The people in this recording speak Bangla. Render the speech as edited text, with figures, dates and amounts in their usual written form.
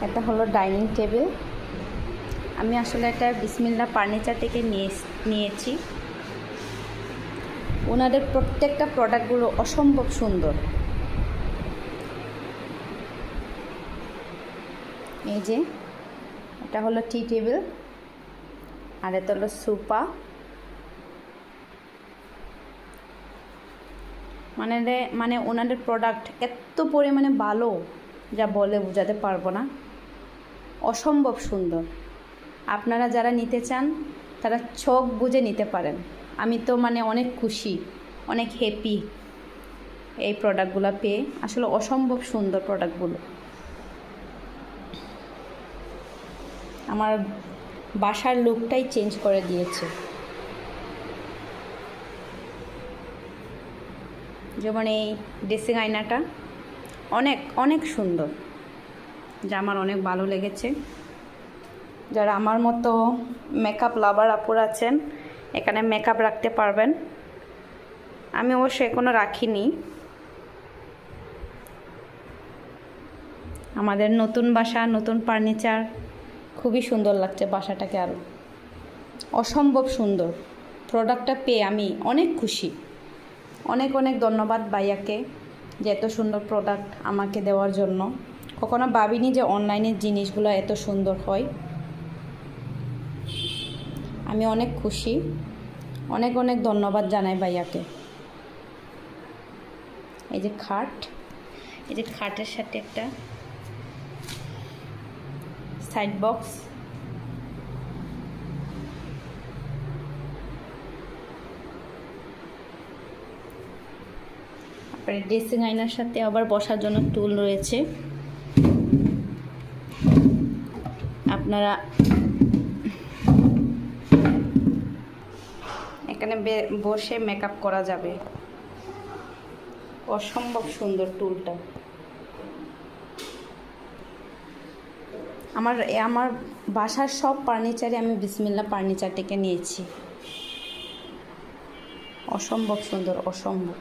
এটা হলো ডাইনিং টেবিল। আমি আসলে এটা বিসমিল্লাহ ফার্নিচার থেকে নিয়েছি। ওনাদের প্রত্যেকটা প্রোডাক্টগুলো অসম্ভব সুন্দর। এই যে এটা হলো টি টেবিল, আর এটা হলো সোফা। মানে ওনাদের প্রোডাক্ট এত পরিমাণে ভালো, যা বলে বোঝাতে পারবো না, অসম্ভব সুন্দর। আপনারা যারা নিতে চান তারা চোখ বুজে নিতে পারেন। আমি তো অনেক খুশি, অনেক হ্যাপি এই প্রোডাক্টগুলো পেয়ে। আসলে অসম্ভব সুন্দর প্রোডাক্টগুলো। আমার বাসার লুকটাই চেঞ্জ করে দিয়েছে। যেমন এই ড্রেসিং আয়নাটা অনেক অনেক সুন্দর, যা আমার অনেক ভালো লেগেছে। যারা আমার মতো মেকআপ লাভার আপুর আছেন, এখানে মেকআপ রাখতে পারবেন। আমি অবশ্য এখনো রাখিনি। আমাদের নতুন বাসা, নতুন ফার্নিচার, খুবই সুন্দর লাগছে বাসাটাকে। আরও অসম্ভব সুন্দর প্রোডাক্টটা পেয়ে আমি অনেক খুশি। অনেক অনেক ধন্যবাদ ভাইয়াকে যে এত সুন্দর প্রোডাক্ট আমাকে দেওয়ার জন্য। কখনো ভাবিনি যে অনলাইনের জিনিসগুলো এত সুন্দর হয়। আমি অনেক খুশি, অনেক অনেক ধন্যবাদ জানাই ভাইয়াকে। এই যে খাট, এই যে খাটের সাথে একটা সাইড বক্স। তারপরে ড্রেসিং আয়নার সাথে আবার বসার জন্য টুল রয়েছে। আপনারা এখানে বসে মেকআপ করা যাবে। অসম্ভব সুন্দর টুলটা। আমার বাসার সব ফার্নিচারে আমি বিসমিল্লাহ ফার্নিচার থেকে নিয়েছি। অসম্ভব সুন্দর, অসম্ভব।